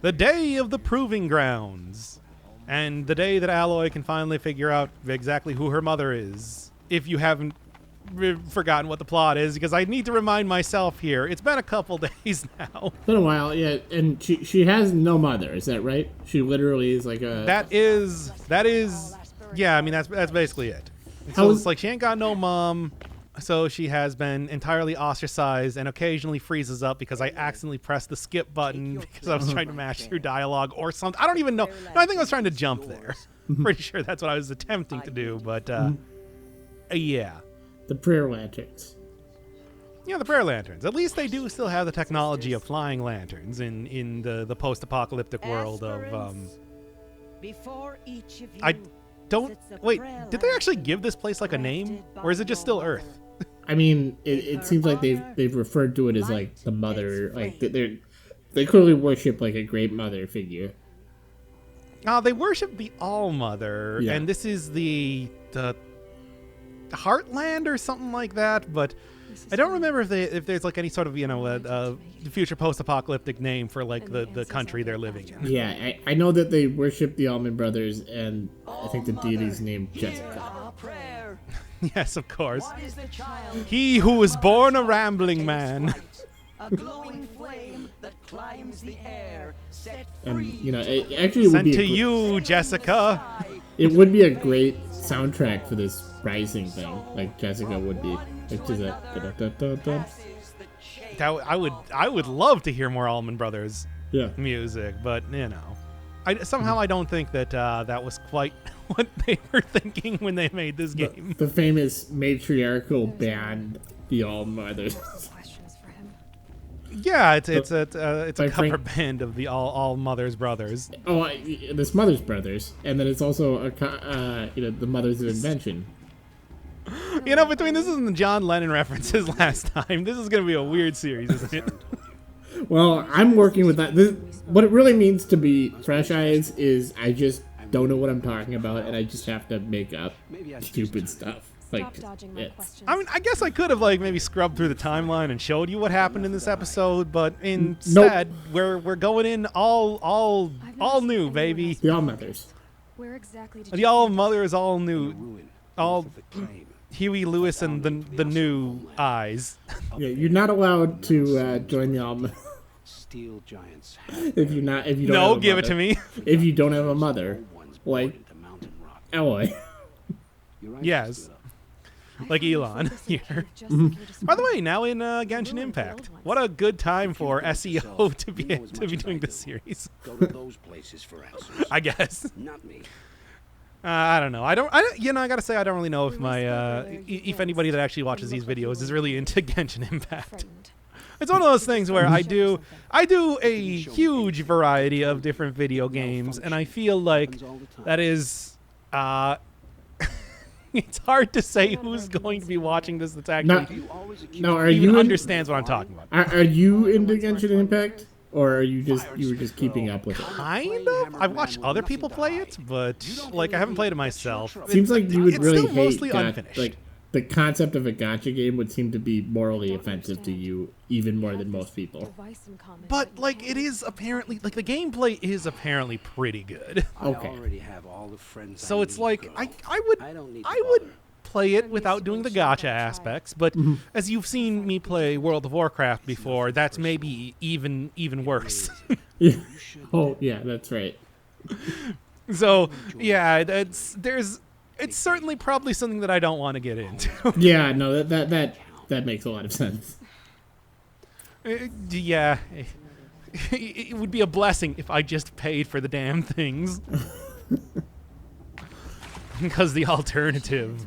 The day of the proving grounds. And the day that Aloy can finally figure out exactly who her mother is. If you haven't forgotten what the plot is, because I need to remind myself here. It's been a couple days now. It's been a while, yeah. And she has no mother, is that right? She literally is like a... That is... Yeah, I mean, that's basically it. So it's like she ain't got no mom. So she has been entirely ostracized and occasionally freezes up because I accidentally pressed the skip button because I was trying to mash through dialogue or something. I don't even know. No, I think I was trying to jump there. Pretty sure that's what I was attempting to do, but yeah. The prayer lanterns. Yeah, the prayer lanterns. At least they do still have the technology of flying lanterns in the post-apocalyptic world of... Before each of you I don't... Wait, did they actually give this place like a name? Or is it just still Earth? I mean, it seems like they've referred to it as like the mother, like they clearly worship like a great mother figure. They worship the All-Mother, and this is the Heartland or something like that, but I don't remember if there's like any sort of future post-apocalyptic name for like the country they're living in. Yeah, I know that they worship the Allman Brothers, and I think the deity's named Jessica. Yes, of course. He who was born a rambling man. A glowing flame that climbs the air, set And free. you know, it actually would Sent be to you, Jessica. It would be a great soundtrack for this Rising thing, like Jessica would be. It's just a I would love to hear more Allman Brothers yeah. music, but you know, I don't think that that was quite what they were thinking when they made this game. The famous matriarchal band, the All Mothers. Yeah, it's a by cover Frank- band of the All Mothers Brothers. Oh, this Mothers Brothers, and then it's also the Mothers of Invention. You know, between this and the John Lennon references last time, this is going to be a weird series, isn't it? Well, I'm working with that. What it really means to be Fresh Eyes is I just don't know what I'm talking about, and I just have to make up stupid stuff. Like, I mean, I guess I could have like maybe scrubbed through the timeline and showed you what happened in this episode, but instead we're going in all new, baby. The All Mothers. Where exactly did The All Mothers, all new, all Huey Lewis and the new eyes. Yeah, you're not allowed to join the All Mothers. Steel giants. if you don't. No, have a give it mother. to me. If you don't have a mother, like Aloy. Yes. Like Elon here. By the way, now in Genshin Impact. What a good time for SEO to be doing this series. Go to those places for answers. I guess. Not me. I don't know. I don't. You know, I gotta say, I don't really know if if anybody that actually watches these videos is really into Genshin Impact. It's one of those things where I do a huge variety of different video games, and I feel like that is. It's hard to say who's going to be watching this that's actually No, are even you understands what I'm talking about. Are you into Genshin Impact, or are you were just keeping up with it? Kind of. I've watched other people play it, but like I haven't played it myself. Seems like you would It's really still hate mostly unfinished. like the concept of a gacha game would seem to be morally offensive to you even more than most people. But like it is apparently like the gameplay is apparently pretty good. Okay. I already have all the friends So I it's need, like girl. I don't need would play it without doing the gacha aspects, but as you've seen me play World of Warcraft before, that's maybe even worse. Yeah. Oh yeah, that's right. So yeah, it's certainly probably something that I don't want to get into. Yeah, no, that makes a lot of sense. Yeah, it would be a blessing if I just paid for the damn things. Because the alternative.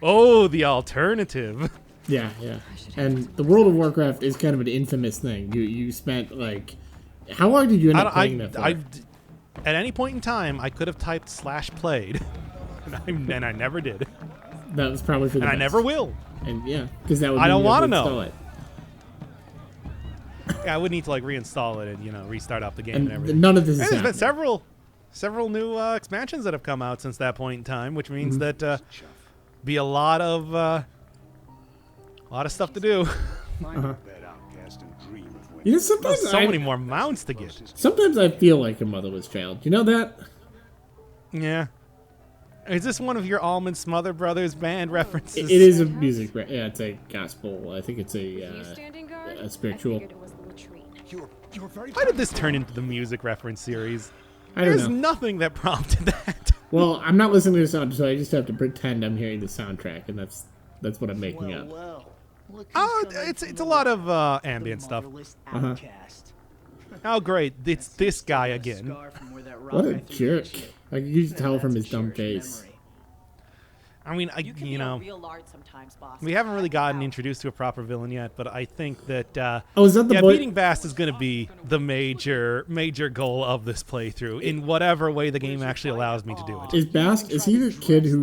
Oh, the alternative. Yeah, yeah. And the World of Warcraft is kind of an infamous thing. You spent like, how long did you end up playing that for? At any point in time, I could have typed /played, and I never did, That was probably for the and I best. never will. And yeah, because that would. I don't want to know. It. Yeah, I would need to like reinstall it and restart up the game and And everything. none of this is And there's been happening. several new expansions that have come out since that point in time, which means that be a lot of stuff to do. Find a bed outcast and dream of You know, There's sometimes so many more mounts to get. Sometimes I feel like a motherless child. You know that? Yeah. Is this one of your Almond Smother Brothers band references? It is a music. Yeah, it's a gospel. I think it's Standing guard? a spiritual. I figured it was the retreat. You're very Why did this turn into the music reference series? I don't There's know. nothing that prompted that. Well, I'm not listening to the sound, so I just have to pretend I'm hearing the soundtrack, and that's what I'm making up. Oh, it's a lot of ambient stuff. Uh-huh. Oh, great. It's this guy again. What a jerk! I can just tell from his dumb face. I mean, you know, we haven't really gotten introduced to a proper villain yet, but I think that Oh, is that the boy? beating Bast is going to be the major goal of this playthrough in whatever way the game actually allows me to do it. Is Bast? Is he the kid who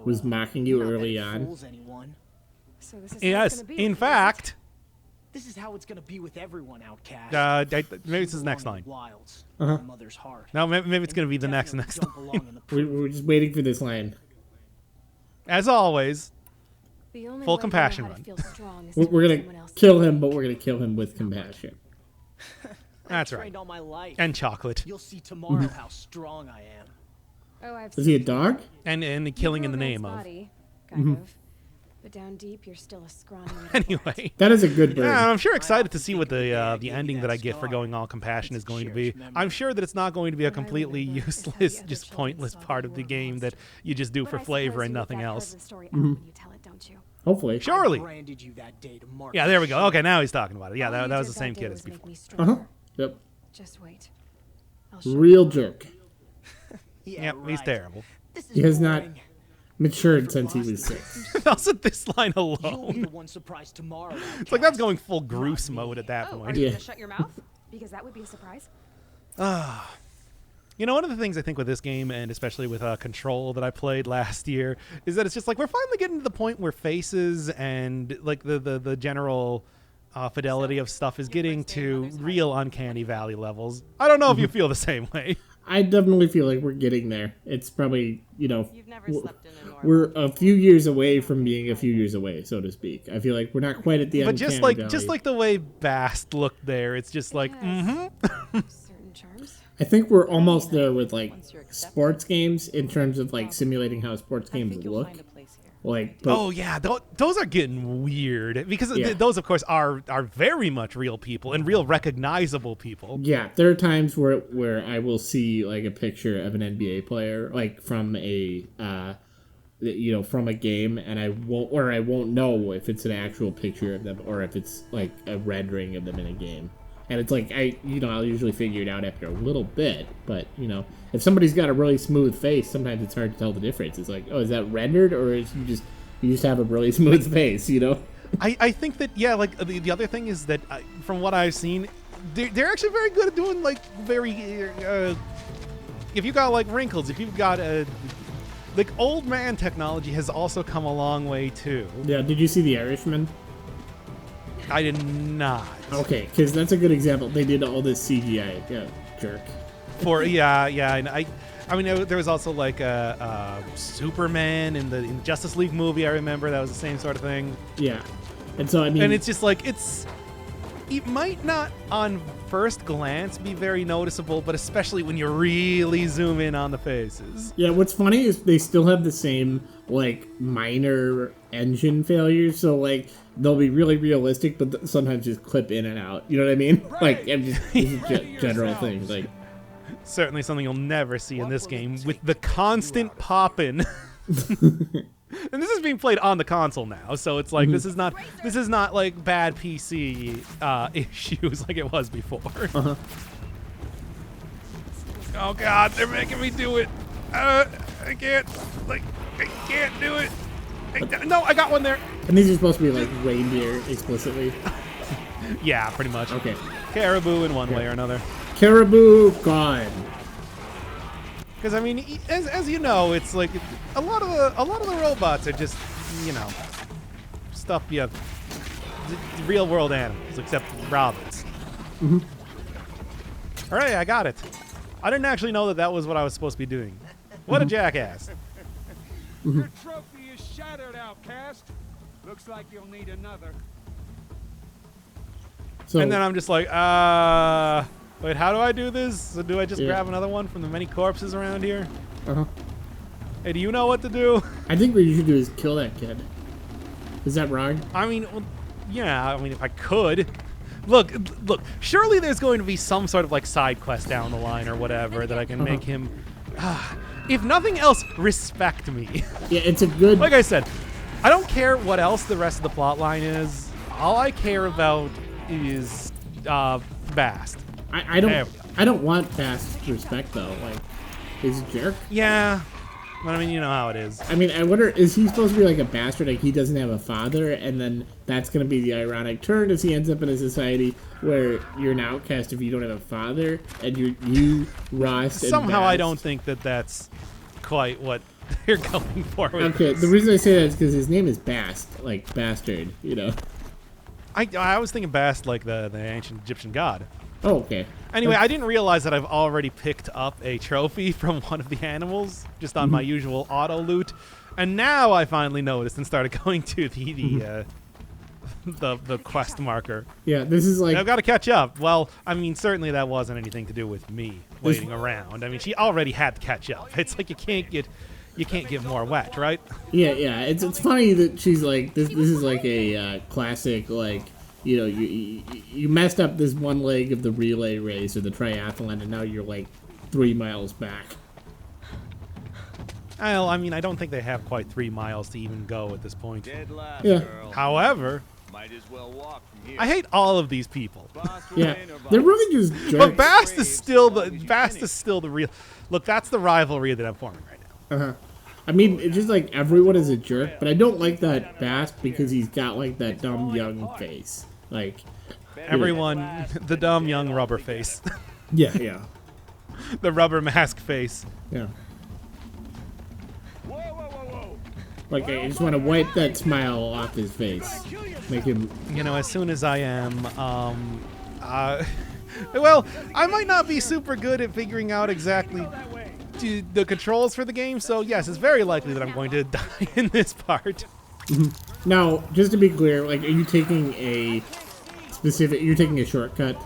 was mocking you early on? So this is Yes, in fact, This is how it's gonna be with everyone, Outcast. maybe it's his next line. Wilds. Uh-huh. Mother's heart. No, maybe it's going to be the next Don't belong line. in the We're just waiting for this line. As always, The only Full way compassion to know how to run. feel strong is We're to gonna let someone else kill him, but we're gonna kill him with compassion. that's right. trained all my life. And chocolate. You'll see tomorrow how strong I am. Oh, I've Is he a seen dog? And the killing in the name of. body, kind of. But down deep, you're still a scrawny little Anyway. That is a good bird. Yeah, I'm sure excited to see what the ending that I get for going all compassion is going to be. I'm sure that it's not going to be a completely useless, just pointless part of the game that you just do But for I flavor suppose and you leave nothing that part else. of the story out when you tell it, don't you? Hopefully. Surely. Branded you that day to mark Yeah, there we go. Okay, now he's talking about it. Yeah, All that you was did the same day kid as was make before. me Uh huh. stronger. Yep. Just wait. I'll show Real jerk. Yeah, Yep, he's right. terrible. This is He has not boring. matured since he was 6. Also, this line You'll be alone. the one surprised tomorrow. It's like that's going full Groose mode at that Oh, are point. you Yeah. gonna shut your mouth? Because that would be a surprise. You know, one of the things I think with this game, and especially with Control that I played last year, is that it's just like we're finally getting to the point where faces and like the general fidelity of stuff is getting to real uncanny valley levels. I don't know if you feel the same way. I definitely feel like we're getting there. It's probably, You've never slept in a normal. we're a few years away from being a few years away, so to speak. I feel like we're not quite at the But uncanny just valley. like the way Bast looked there, it's just like, Yes. Certain charms. I think we're almost there with like Once you're accepted. sports games in terms of like simulating how sports I games think you'll look. find a place here. Like, but oh yeah, those are getting weird because Yeah. those, of course, are very much real people and real recognizable people. yeah, there are times where I will see like a picture of an NBA player like from a from a game, and I won't know if it's an actual picture of them or if it's like a rendering of them in a game. And it's like I'll usually figure it out after a little bit, but if somebody's got a really smooth face, sometimes it's hard to tell the difference. It's like, oh, is that rendered or is you just have a really smooth face, I think that like the other thing is that from what I've seen, they're actually very good at doing like very if you got like wrinkles, if you've got like old man technology has also come a long way too. Yeah, did you see The Irishman? I did not. Okay, because that's a good example. They did all this CGI. Yeah, jerk. And I mean there was also like Superman in the Justice League movie. I remember that was the same sort of thing. Yeah, and so I mean, And it's just like it might not on first glance be very noticeable, but especially when you really zoom in on the faces. yeah. What's funny is they still have the same like minor engine failures. So like they'll be really realistic, but sometimes just clip in and out. You know what I mean? Like I'm just this is general thing. Like Certainly something you'll never see in this game with the constant poppin'. And this is being played on the console now, so it's like this is not like bad PC issues like it was before. Uh-huh. Oh god, they're making me do it. I can't do it. No, I got one there. and these are supposed to be like reindeer explicitly. Yeah, pretty much. Okay, Caribou in one way or another. caribou gone. Because I mean, as you know, it's like a lot of the robots are just stuff real world animals, except robots. Mm-hmm. All right, I got it. I didn't actually know that was what I was supposed to be doing. What a jackass! Your trophy is shattered, Outcast. Looks like you'll need another. So, And then I'm just like, wait, how do I do this? So do I just grab another one from the many corpses around here? uh-huh. Hey, do you know what to do? I think what you should do is kill that kid. Is that wrong? I mean, well, yeah, I mean, if I could. Look, surely there's going to be some sort of like side quest down the line or whatever that I can make him, if nothing else, respect me. Yeah, it's a good... Like I said, I don't care what else the rest of the plot line is. All I care about is Bast. I don't want Bast respect though. Like, he's a jerk. Yeah, but I mean, you know how it is. I mean, I wonder, is he supposed to be like a bastard, like he doesn't have a father, and then that's going to be the ironic turn as he ends up in a society where you're an outcast if you don't have a father, and you Ross, and Somehow I Bast. don't think that that's quite what they're going for with Okay, this. the reason I say that is because his name is Bast, like bastard, you know. I was thinking Bast like the ancient Egyptian god. Oh, okay. Anyway, I didn't realize that I've already picked up a trophy from one of the animals just on my usual auto loot, and now I finally noticed and started going to the quest marker. Yeah, this is like... I've got to catch up. Well, I mean, certainly that wasn't anything to do with me waiting around. I mean, she already had to catch up. It's like you can't get more wet, right? Yeah. It's funny that she's like this. This is like a classic, like, you know, you messed up this one leg of the relay race or the triathlon, and now you're like 3 miles back. Well, I mean, I don't think they have quite 3 miles to even go at this point. Dead last, Yeah. girl. However, Might as well walk from here. I hate all of these people. Boss Yeah, Wayne or they're Boss- really just jerks. But Bast is still the real. Look, that's the rivalry that I'm forming right now. Uh-huh. I mean, it's just like everyone is a jerk, but I don't like that Bast because he's got like that dumb young face. Like, Everyone, the dumb young rubber face, yeah. the rubber mask face. Yeah. Whoa, whoa, whoa, whoa. Like, I just want to wipe that smile off his face. Make him... You know, as soon as I am, well, I might not be super good at figuring out exactly the controls for the game, so yes, it's very likely that I'm going to die in this part. Now, just to be clear, like, are you taking a specific... You're taking a shortcut?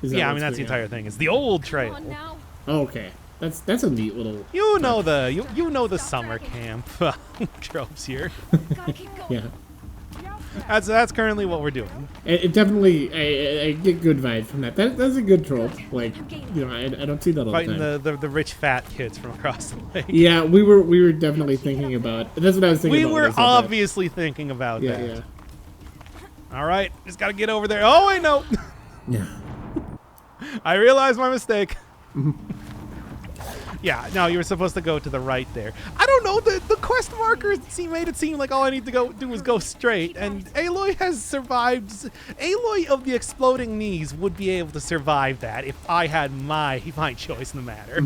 Is that Yeah, I what's mean, that's the going on? entire thing. It's the old trail. Come on now. Oh, okay. That's a neat little... You know the summer camp tropes here. Gotta keep going. Yeah. That's currently what we're doing. It definitely... I get good vibes from that. That's a good trope. Like, you know, I don't see that all Fighting the time. the rich fat kids from across the lake. Yeah, we were definitely thinking about... That's what I was thinking We about. when were I said that. obviously thinking about Yeah, that. yeah. All right, just gotta get over there. Oh wait, no. Yeah. I realized my mistake. Yeah, no, you were supposed to go to the right there. I don't know, the quest markers made it seem like all I need to do is go straight, and Aloy has survived. Aloy of the exploding knees would be able to survive that if I had my choice in the matter.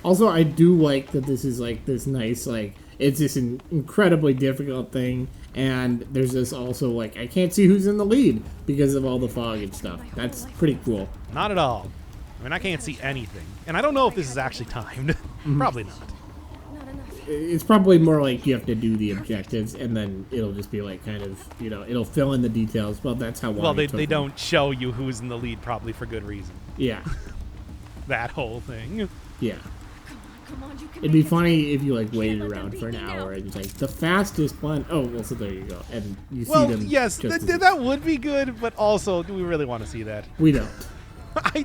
Also, I do like that this is like this nice, like, it's this incredibly difficult thing, and there's this also, like, I can't see who's in the lead because of all the fog and stuff. That's pretty cool. Not at all. I mean, I can't see anything. And I don't know if this is actually timed. Probably not. Not enough. It's probably more like you have to do the objectives, and then it'll just be like kind of, you know, it'll fill in the details. Well, that's how long Well, it they took them. don't show you who's in the lead, probably for good reason. Yeah, That whole thing. yeah. Come on, you can It'd be make it. funny if you, like, waited let them around beat for an me now. hour and it's like, the fastest one. Oh, well, so there you go. And you see Well, them. yes, just as- that would be good, but also, do we really want to see that? We don't.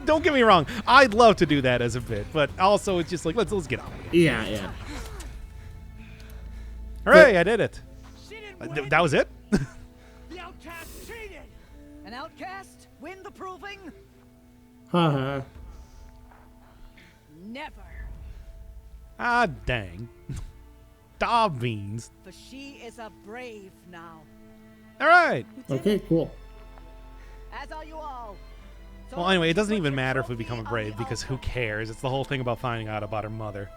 Don't get me wrong. I'd love to do that as a bit, but also it's just like let's get on with it. Yeah. Hooray! I did it. She didn't win. That was it. The outcast cheated. An outcast win the proving? Haha. Never. Ah, dang. Da beans. For she is a brave now. All right. Okay, cool. As are you all. So Well, anyway, it doesn't put even your matter if we trophy become a on brave the because who altar. cares? It's the whole thing about finding out about her mother.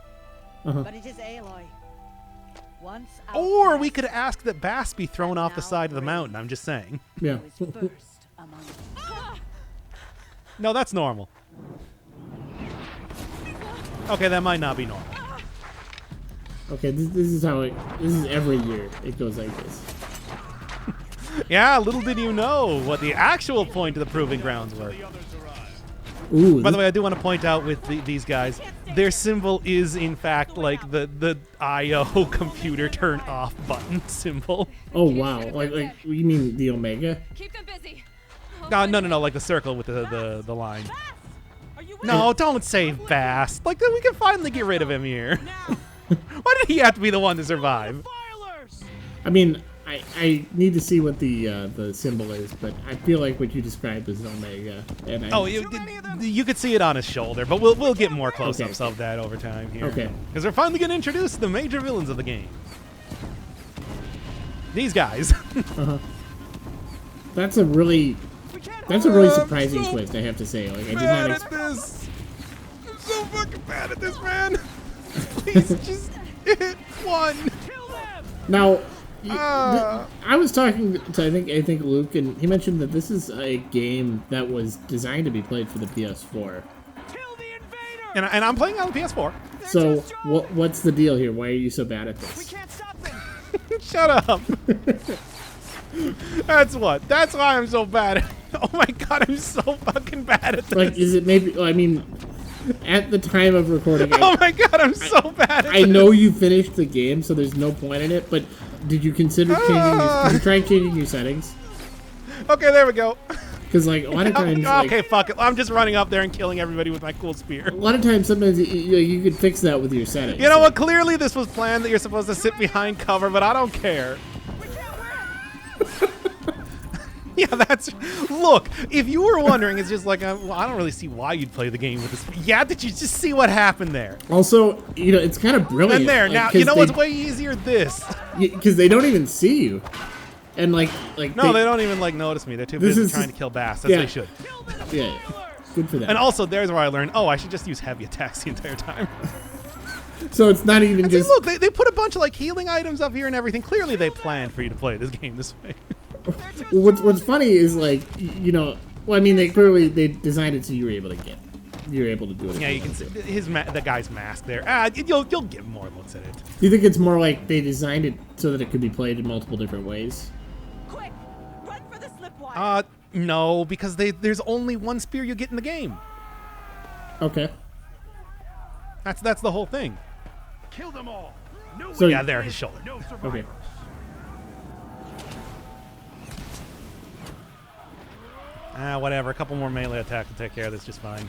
But it is Aloy. Once Or outcast, we could ask that Bast be thrown off the side of the mountain. I'm just saying. Yeah. who is first among us. No, that's normal. Okay, that might not be normal. Okay, this is how this is every year it goes like this. Yeah, little did you know what the actual point of the proving grounds were. Ooh. By the way, I do want to point out with these guys, their symbol is in fact like the IO computer turn off button symbol. Oh wow. Like you mean the Omega? Keep them busy. No, like the circle with the line. No, don't save Bast. Like, we can finally get rid of him here. Why did he have to be the one to survive? I mean, I need to see what the symbol is, but I feel like what you described is an Omega. And You could see it on his shoulder, but we'll get more close-ups of that over time here. Okay. Because we're finally going to introduce the major villains of the game. These guys. That's a really surprising twist, I have to say. Like I did not expect this. I'm so fucking bad at this, man. Please just hit one. Now, I was talking to I think Luke, and he mentioned that this is a game that was designed to be played for the PS4. And I'm playing on the PS4. So what's the deal here? Why are you so bad at this? Shut up. That's why I'm so bad. Oh my god, I'm so fucking bad at this. Like, is it maybe? I mean, at the time of recording, oh my god, I'm so bad at I this. know you finished the game, so there's no point in it. But did you consider did you try changing your settings? Okay, there we go. Because like a lot of times, okay, fuck it. I'm just running up there and killing everybody with my cool spear. A lot of times, sometimes you could fix that with your settings. You know what? Clearly, this was planned that you're supposed to sit behind cover, but I don't care. Yeah, that's... Look, if you were wondering, it's just like, well, I don't really see why you'd play the game with this. Yeah, did you just see what happened there? Also, it's kind of brilliant. And there, like, now, you know what's way easier? This. Because they don't even see you. And like no, they don't even, notice me. They're too busy trying to kill Bast, as they should. Yeah, good for them. And also, there's where I learned, I should just use heavy attacks the entire time. So it's not even just... Look, they put a bunch of, healing items up here and everything. Clearly, they planned for you to play this game this way. What's funny is I mean they designed it so you were able to do it. Yeah, you can see the guy's mask there. You'll get more looks at it. Do you think it's more like they designed it so that it could be played in multiple different ways? Quick, run for the slipwire. No, because there's only one spear you get in the game. Okay. That's the whole thing. Kill them all. No So yeah, there, his shoulder. No survivors. Okay. Whatever. A couple more melee attacks will take care of this just fine.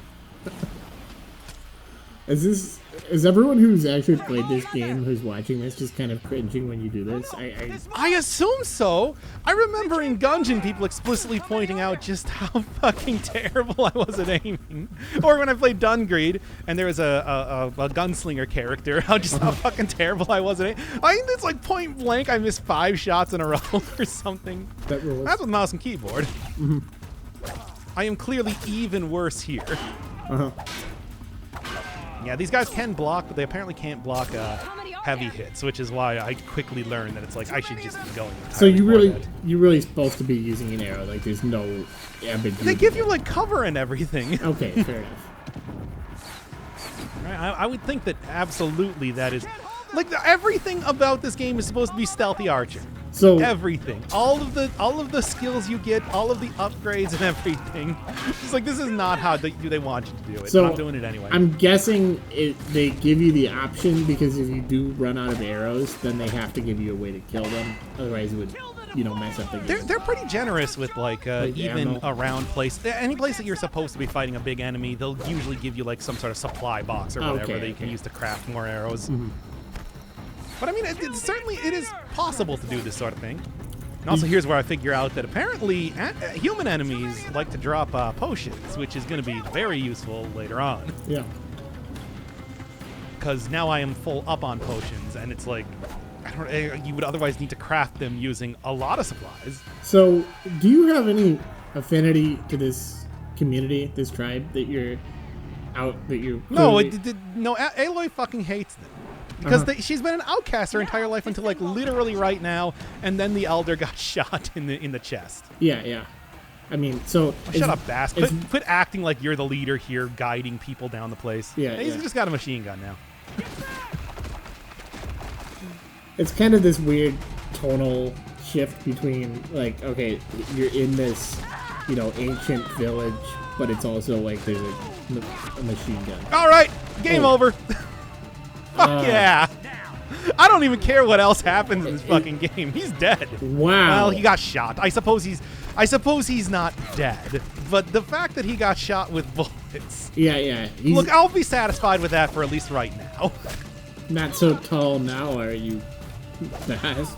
Is everyone who's actually played this game who's watching this just kind of cringing when you do this? I assume so. I remember in Gungeon people explicitly pointing out just how fucking terrible I was at aiming. Or when I played Dungreed and there was a gunslinger character, how fucking terrible I was at aiming. I think it's like point blank I missed 5 shots in a row or something. That rules. That's with mouse and keyboard. I am clearly even worse here. Yeah, these guys can block, but they apparently can't block heavy hits, which is why I quickly learned that it's like I should just be going. So you're really supposed to be using an arrow. Like there's no ambiguity. They give you cover and everything. Okay, fair enough. Right, I would think that absolutely that is everything about this game is supposed to be stealthy archer. So everything, all of the skills you get, all of the upgrades and everything. It's like this is not how they want you to do it. So I'm doing it anyway. I'm guessing they give you the option because if you do run out of arrows, then they have to give you a way to kill them. Otherwise, it would mess up the game. They're pretty generous with even ammo. around place. Any place that you're supposed to be fighting a big enemy, they'll usually give you some sort of supply box or whatever that you can use to craft more arrows. Mm-hmm. But I mean, it is possible to do this sort of thing. And also, here's where I figure out that apparently human enemies like to drop potions, which is going to be very useful later on. Yeah. Because now I am full up on potions, and it's like, you would otherwise need to craft them using a lot of supplies. So, do you have any affinity to this community, this tribe that you're No, Aloy fucking hates them. Because she's been an outcast her entire life until literally right now, and then the elder got shot in the chest. Yeah. I mean, so shut up, Bast. Quit acting like you're the leader here, guiding people down the place. Yeah, he's just got a machine gun now. It's kind of this weird tonal shift between like, okay, you're in this, you know, ancient village, but it's also like there's a machine gun. All right, game over. Fuck yeah. I don't even care what else happens in this fucking game. He's dead. Wow. Well, he got shot. I suppose he's not dead, but the fact that he got shot with bullets. Yeah. Look, I'll be satisfied with that for at least right now. Not so tall now, are you? Bast?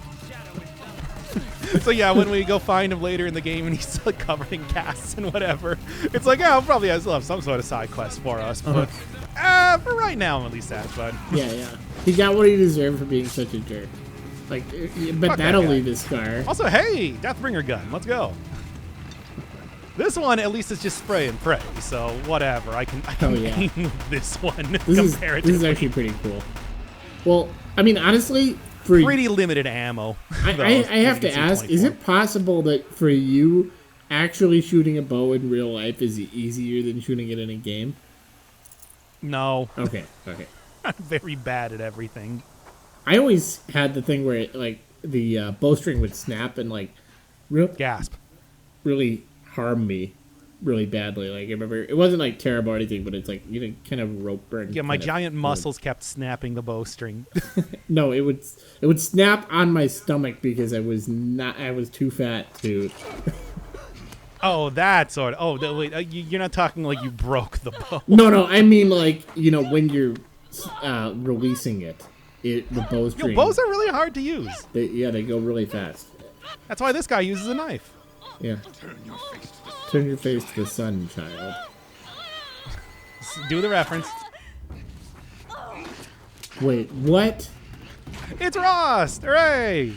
So yeah, when we go find him later in the game and he's like covered in casts and whatever, it's like, yeah, I'll probably still have some sort of side quest for us, but for right now, I'm at least satisfied. Yeah. He got what he deserved for being such a jerk. Like, but Fuck that'll that guy. leave his scar. Also, hey, Deathbringer gun, let's go. This one at least is just spray and pray, so whatever. I can aim with this one comparatively. This is actually pretty cool. Well, I mean, honestly, for pretty limited ammo. I have to ask: is it possible that for you, actually shooting a bow in real life is easier than shooting it in a game? No. Okay. I'm very bad at everything. I always had the thing where it, like the bowstring would snap and like Gasp. really harm me really badly. Like I remember, it wasn't like terrible or anything, but it's like, you know, kind of rope burn. Yeah, my giant muscles kept snapping the bowstring. No, it would snap on my stomach because I was too fat to. Oh, that sort of. Oh, wait, you're not talking like you broke the bow. No, I mean like, you know, when you're releasing it, the bowstring. Yo, bows are really hard to use. They go really fast. That's why this guy uses a knife. Yeah. Turn your face to the sun, child. Do the reference. Wait, what? It's Rost! Hooray!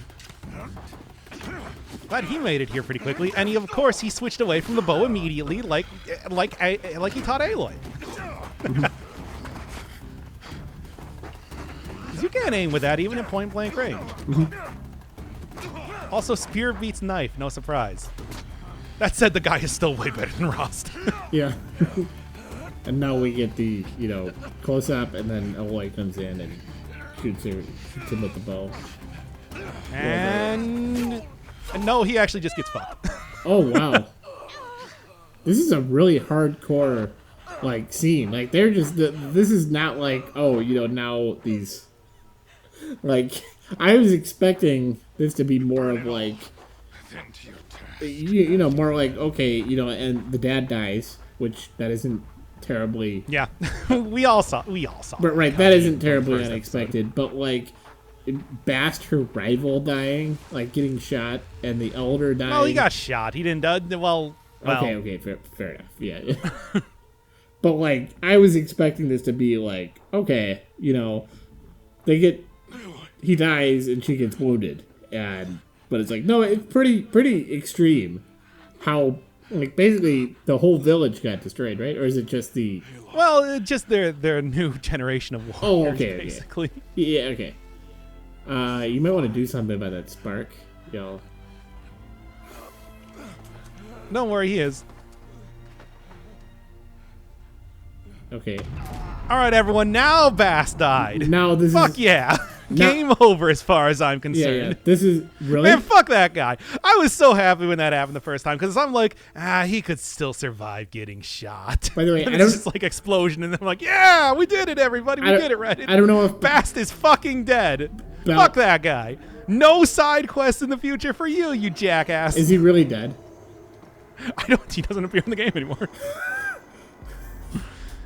Glad he made it here pretty quickly, and of course he switched away from the bow immediately, like he taught Aloy. 'Cause you can't aim with that even at point blank range. Also, spear beats knife, no surprise. That said, the guy is still way better than Rost. Yeah. And now we get the, you know, close up, and then Aloy comes in and shoots him with the bow. And no, he actually just gets fucked. Oh wow. This is a really hardcore like scene. Like they're just this is not like, oh, you know, now these like I was expecting this to be more of like you know, more like, okay, you know, and the dad dies, which that isn't terribly. Yeah. we all saw But right, that isn't terribly unexpected, but like Bast, her rival, dying, like getting shot, and the elder dying. Well, he got shot. He didn't die. Well. Okay, fair enough. Yeah. But like, I was expecting this to be like, okay, you know, he dies and she gets wounded, but it's like, no, it's pretty extreme. How like basically the whole village got destroyed, right? Or is it just the? Well, just their new generation of warriors, okay. basically. Yeah, okay. You might want to do something about that spark, yo. Don't worry, he is. Okay. All right, everyone. Now Bast died. Now this Fuck is. yeah. Now- Game over as far as I'm concerned. Yeah. This is really. Man, fuck that guy. I was so happy when that happened the first time because I'm like, he could still survive getting shot. By the way, and it's just like explosion, and I'm like, yeah, we did it, everybody. We did it, Reddit. I don't know if Bast is fucking dead. Fuck that guy. No side quests in the future for you, you jackass. Is he really dead? He doesn't appear in the game anymore.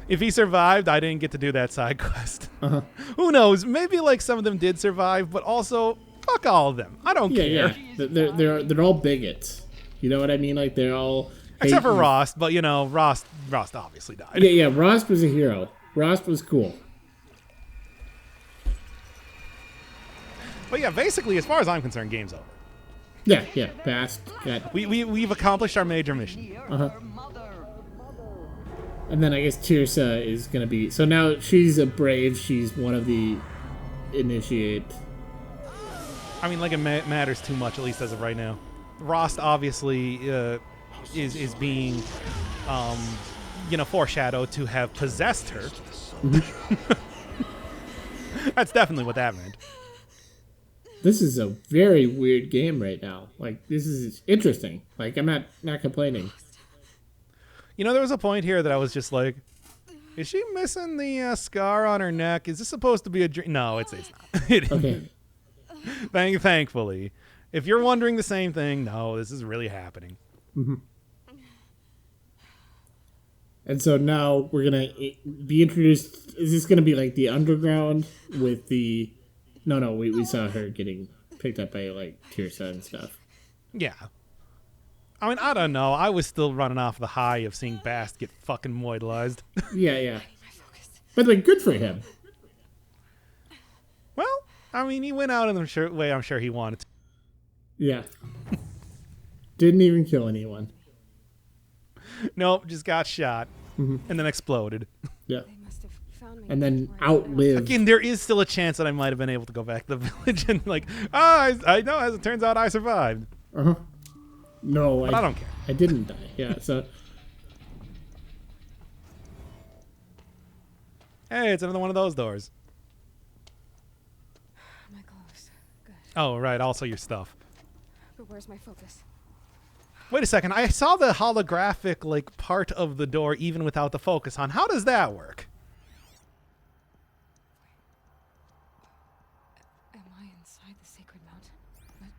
If he survived, I didn't get to do that side quest. Uh-huh. Who knows? Maybe like some of them did survive, but also fuck all of them. I don't care. Yeah. They're all bigots. You know what I mean? Like they're all. Except for Rost, but you know, Rost obviously died. Yeah. Rost was a hero. Rost was cool. But yeah, basically, as far as I'm concerned, game's over. Yeah. Bast got. We've accomplished our major mission. Uh-huh. And then I guess Tirsa is gonna be. So now she's a brave. She's one of the initiate. I mean, like it matters too much, at least as of right now. Rost obviously is being, foreshadowed to have possessed her. That's definitely what that meant. This is a very weird game right now. Like, this is interesting. Like, I'm not complaining. You know, there was a point here that I was just like, is she missing the scar on her neck? Is this supposed to be a dream? No, it's not. It Okay. Thankfully. If you're wondering the same thing, no, this is really happening. Mm-hmm. And so now we're going to be introduced. Is this going to be like the underground with the... No, we saw her getting picked up by, like, Tirsa and stuff. Yeah. I mean, I don't know. I was still running off the high of seeing Bast get fucking moidalized. Yeah. But, like, good for him. Well, I mean, he went out in the way I'm sure he wanted to. Yeah. Didn't even kill anyone. Nope, just got shot. Mm-hmm. And then exploded. Yeah. They must have found me And then before I got out. outlived. Again, there is still a chance that I might have been able to go back to the village and like, I know, as it turns out, I survived. Uh-huh. No, But I don't care. I didn't die. Yeah, so... Hey, it's another one of those doors. My clothes. Good. Oh, right, also your stuff. But where's my focus? Wait a second, I saw the holographic, like, part of the door even without the focus on. How does that work? Am I inside the sacred mountain? But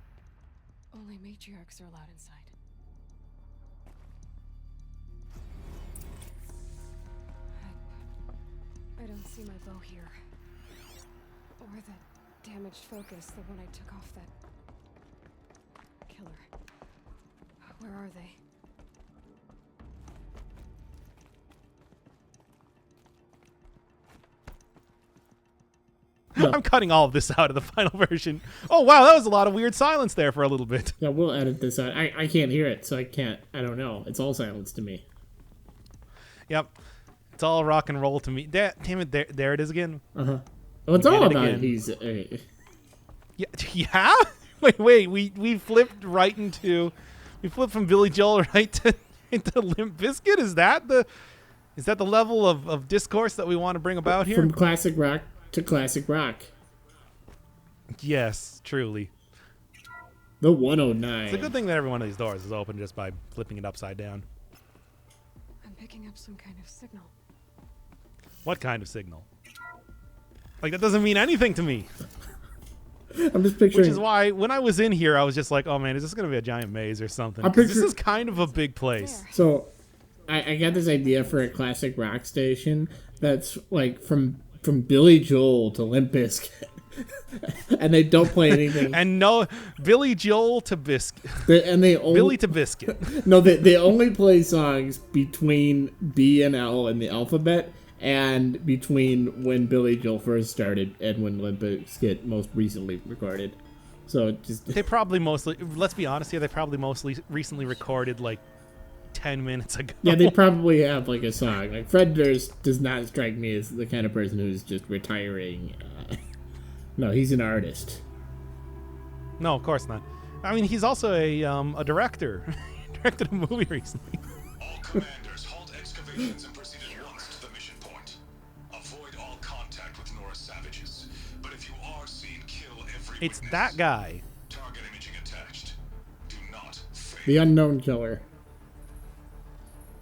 only matriarchs are allowed inside. I don't see my bow here. Or the damaged focus, the one I took off that killer. Where are they? No. I'm cutting all of this out of the final version. Oh, wow, that was a lot of weird silence there for a little bit. Yeah, we'll edit this out. I can't hear it, so I don't know. It's all silence to me. Yep. It's all rock and roll to me. Damn it, there it is again. Uh-huh. Well, it's We all did it about again. he's... Yeah? Wait, we flipped right into... We flipped from Billy Joel right into Limp Bizkit? Is that the level of discourse that we want to bring about here? From classic rock to classic rock. Yes, truly. The 109. It's a good thing that every one of these doors is open just by flipping it upside down. I'm picking up some kind of signal. What kind of signal? Like, that doesn't mean anything to me. I'm just picturing... Which is why, when I was in here, I was just like, oh man, is this going to be a giant maze or something? I'm 'Cause this picture- is kind of a big place. So, I got this idea for a classic rock station that's, like, from Billy Joel to Limp Bizkit. And they don't play anything. And no, Billy Joel to Biscuit. They only... Billy to Biscuit. No, they only play songs between B and L in the alphabet, and between when Billy Joel first started and when Limp Bizkit most recently recorded. So it just... They probably mostly, let's be honest here, they probably mostly recently recorded like 10 minutes ago. Yeah, they probably have like a song. Like Fred Durst does not strike me as the kind of person who's just retiring. No, he's an artist. No, of course not. I mean, he's also a director. He directed a movie recently. All commanders, halt excavations and proceed at once to the mission point. Avoid all contact with Nora savages. But if you are seen, kill every It's witness. that guy. Target imaging attached. Do not fail. The Unknown Killer.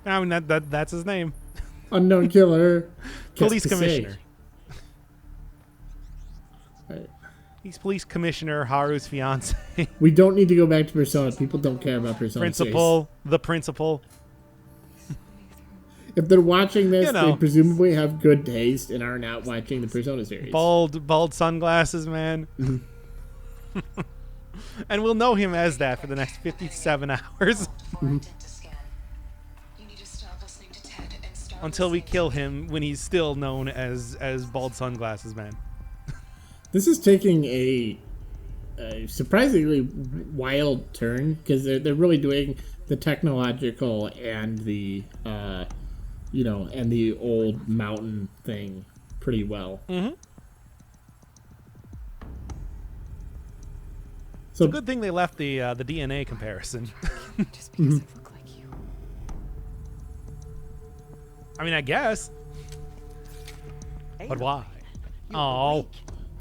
I mean, that's his name. Unknown Killer. Police Qu'est-ce que commissioner. c'est? Right. He's police commissioner, Haru's fiance. We don't need to go back to Persona. People don't care about Persona. Principal, the principal. If they're watching this, You know. they presumably have good taste and are not watching the Persona series. Bald sunglasses, man. And we'll know him as that for the next 57 hours. Until we kill him when he's still known as bald sunglasses man. This is taking a surprisingly wild turn because they're really doing the technological and the and the old mountain thing pretty well. Mm-hmm. So Good thing they left the DNA comparison. Just because I look like you. I mean, I guess. But why? You're Oh, awake.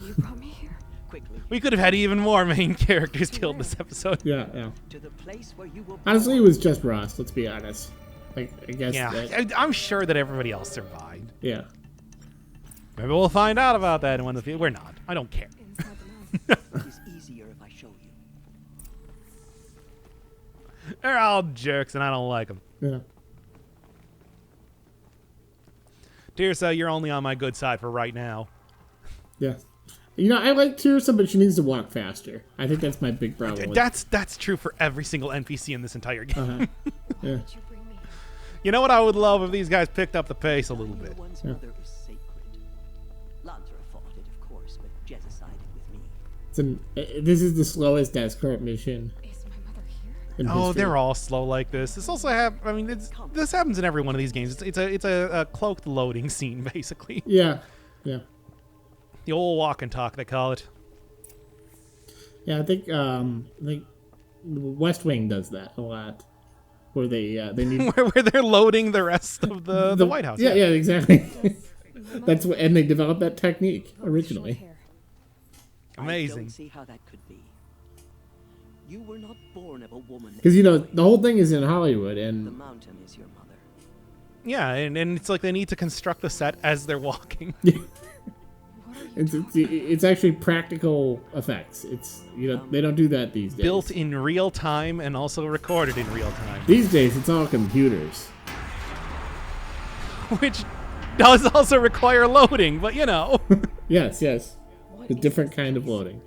You brought me here. quickly. We could have had even more main characters killed this episode. Yeah. To the place where you were Honestly, it born. was just Ross. Let's be honest. Like, I guess. Yeah, I'm sure that everybody else survived. Yeah. Maybe we'll find out about that in one of the. We're not. I don't care. Inside the mouth. It is easier if I show you. They're all jerks, and I don't like them. Yeah. Tirsa, you're only on my good side for right now. Yeah. You know, I like Tirsa, but she needs to walk faster. I think that's my big problem. That's true for every single NPC in this entire game. Yeah. Did you bring me here? You know what I would love if these guys picked up the pace a little bit. One's mother is sacred. Lantra fought it, of course, but Jezza sided with me. This is the slowest escort mission. Is my mother here? In Oh, history. they're all slow like this. This also this happens in every one of these games. It's a cloaked loading scene basically. Yeah. Yeah. The old walk and talk they call it. Yeah, I think West Wing does that a lot, where they need where they're loading the rest of the White House. Yeah, exactly. That's what, and they developed that technique Short originally. hair. I Amazing. don't see how that could be. You were not born of a woman. Because the whole thing is in Hollywood, The and mountain is your mother. Yeah, and it's like they need to construct the set as they're walking. it's actually practical effects. It's they don't do that these days. Built in real time and also recorded in real time. These days, it's all computers. Which does also require loading, but Yes, a different kind of loading.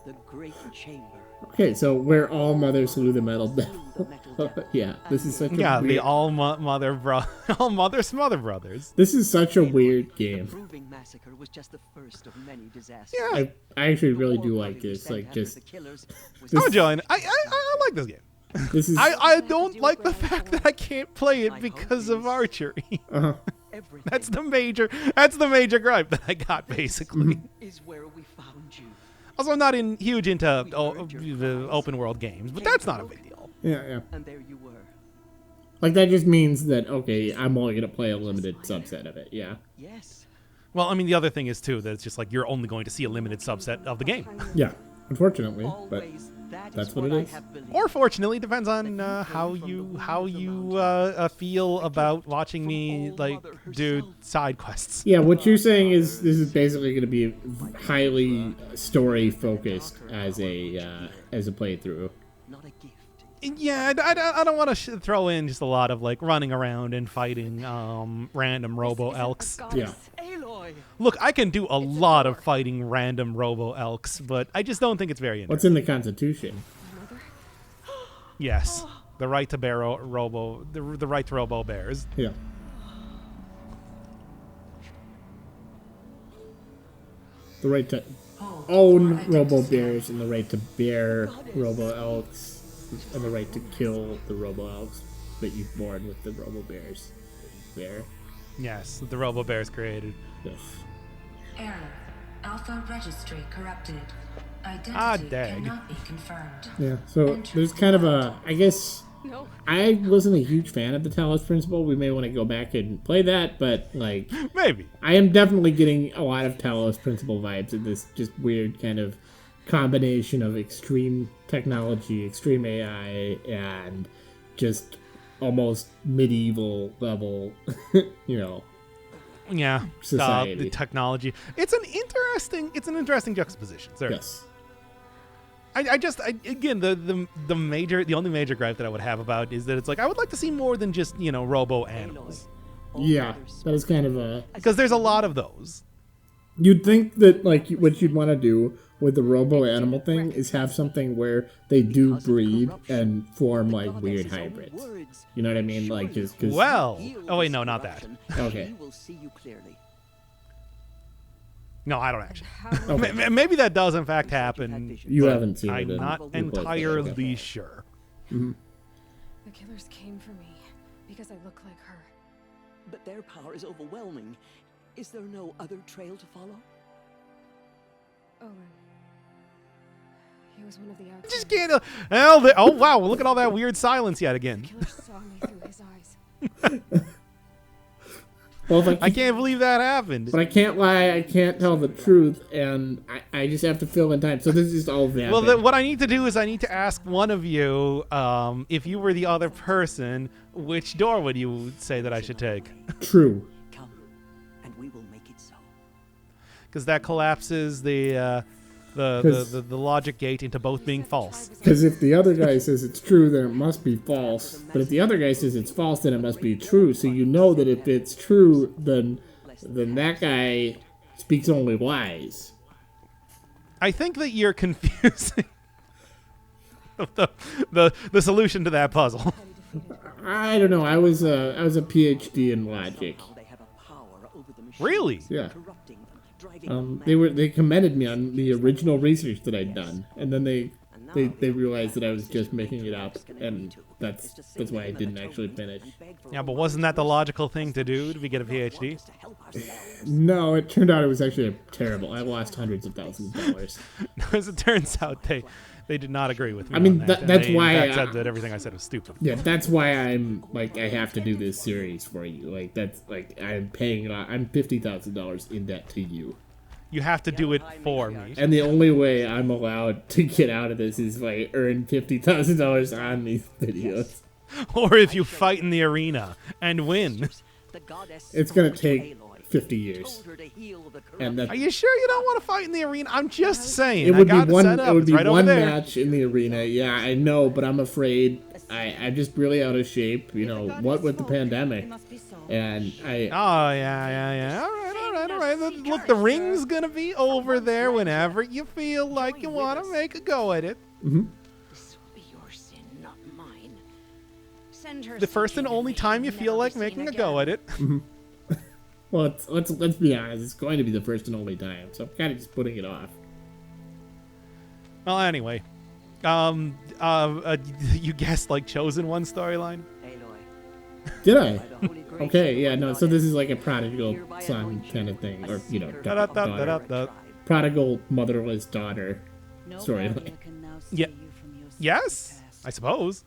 The great chamber. Okay, so where all mothers slew the metal devil. The metal devil. Yeah, this is such a yeah, weird, the all mother smother brothers. This is such a weird The game. proving massacre was just the first of many disasters. Yeah, I actually really The do war like party we this. sent Like after just the killers was I'm enjoying it. I like this game. this is I don't like the fact that I can't play it because of archery. everything That's the major gripe that I got basically. is where we found you. Also, I'm not huge into the open world games, but that's not a big deal. yeah. And there you were. Like that just means that okay, I'm only gonna play a limited subset of it. Yeah. Yes. Well, I mean, the other thing is too that it's just like you're only going to see a limited subset of the game. Yeah. Unfortunately, but Always. That that's is what it I is. have believed. Or fortunately, depends on how you feel about watching me like do side quests. yeah, what you're saying is this is basically going to be highly story focused as a playthrough. Not a gift. Yeah, I don't want to throw in just a lot of like running around and fighting random robo elks. Yeah. Aloy. Look, I can do a lot of fighting random robo elks, but I just don't think it's very What's interesting. in the Constitution? Yes, the right to bear the right to robo bears. Yeah. The right to own robo bears and the right to bear robo elks and the right to kill the robo elks that you've born with the robo bears. Bear. Yes, the robo bears created. Yes. Error. Alpha registry corrupted. Identity dag. cannot be confirmed. Yeah. So there's kind of a, I guess. No. I wasn't a huge fan of the Talos Principle. We may want to go back and play that, but like Maybe. I am definitely getting a lot of Talos Principle vibes in this just weird kind of combination of extreme technology, extreme AI, and just almost medieval level, Yeah, Society. the technology. It's an interesting juxtaposition. Certainly. Yes. Again, the only major gripe that I would have about is that it's like I would like to see more than just robo animals, All Yeah, matters that is kind of a. because there's a lot of those. You'd think that like what you'd want to do with the robo animal thing is have something where they do because of breed corruption. and form like God weird has his own hybrids. words. You know what I mean? Like Surely just because. Well, heal oh wait, this no, not that. corruption. Okay. He will see you clearly. No, I don't actually. How Okay. Maybe that does in fact Looks like happen. had vision. You but haven't seen it. I'm in- not in place, entirely okay. sure. The killers came for me because I look like her. But their power is overwhelming. Is there no other trail to follow? Owen. He was one of the outsiders. Just can't. Oh wow! Look at all that weird silence yet The again. killer saw me through his eyes. Well, if I can't believe that happened. But I can't lie. I can't tell the truth, and I just have to fill in time. So this is all vapid. Well, what I need to do is I need to ask one of you, if you were the other person, which door would you say that I should take? True. Come, and we will make it so. Because that collapses the logic gate into both being false. Because if the other guy says it's true, then it must be false. But if the other guy says it's false, then it must be true. So you know that if it's true, then that guy speaks only lies. I think that you're confusing the solution to that puzzle. I don't know. I was a PhD in logic. Really? Yeah. They commended me on the original research that I'd done, and then they realized that I was just making it up, and that's why I didn't actually finish. Yeah, but wasn't that the logical thing to do to get a PhD? No, it turned out it was actually terrible. I lost hundreds of thousands of dollars. As it turns out, they did not agree with me. I mean, on that. that's why I said that everything I said was stupid. Yeah, that's why I'm like I have to do this series for you. Like that's like I'm $50,000 in debt to you. You have to do it for me. And the only way I'm allowed to get out of this is if I earn $50,000 on these videos. Or if you fight in the arena and win. It's gonna take 50 years. And are you sure you don't want to fight in the arena? I'm just saying. It would be one. It It would be right one match in the arena. Yeah, I know, but I'm afraid I'm just really out of shape. You know what with the pandemic, and I. Oh yeah. All right. Look, the ring's gonna be over there whenever you feel like you want to make a go at it. Mm-hmm. This will be your sin, not mine. Send her The first and only time you feel like making a go at it. Mm-hmm. Well, let's be honest. It's going to be the first and only time, so I'm kind of just putting it off. Well, anyway, you guessed like Chosen One storyline. Did I? Okay, yeah, no. So this is like a prodigal son kind of thing, or daughter. Prodigal motherless daughter storyline. Yeah. Yes, I suppose.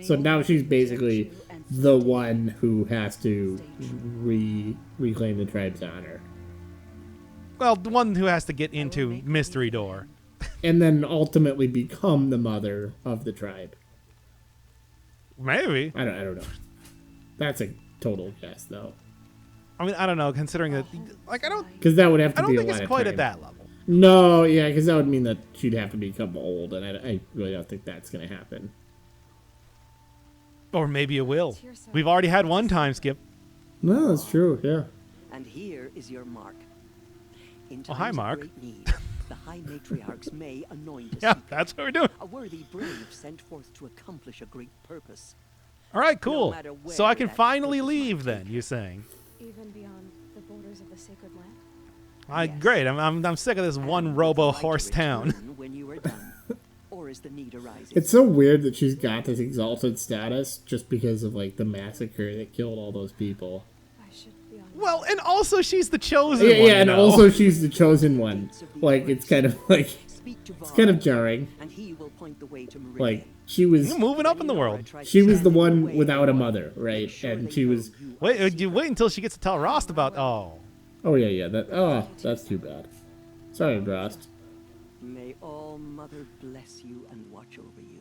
So now she's basically the one who has to reclaim the tribe's honor. Well, the one who has to get into Mystery Door. And then ultimately become the mother of the tribe. Maybe. I don't know. That's a total guess, though. I mean, I don't know, considering that, like, I don't... Because that would have to be a lot of time. I don't think it's quite at that level. No, yeah, because that would mean that she'd have to become old, and I really don't think that's going to happen. Or maybe it will. We've already had one time skip. No, that's true, yeah. And here is your mark. Oh, hi, Mark. Need, the high matriarchs may anoint yeah, that's what we're doing. A worthy brave sent forth to accomplish a great purpose. All right, cool. So I can finally leave then, you're saying? Even beyond the borders of the sacred land? Yes. Great. I'm sick of this one robo-horse town. When you are done, or as the need arises. It's so weird that she's got this exalted status just because of like the massacre that killed all those people. Well, and also she's the chosen one. Yeah, and also she's the chosen one. Like it's kind of like it's kind of jarring. And he will point the way to like she was You're moving up in the world. She was the one without a mother, right? And she was wait until she gets to tell Rost about Oh yeah, that's too bad. Sorry, Rost. May all Mother bless you and watch over you.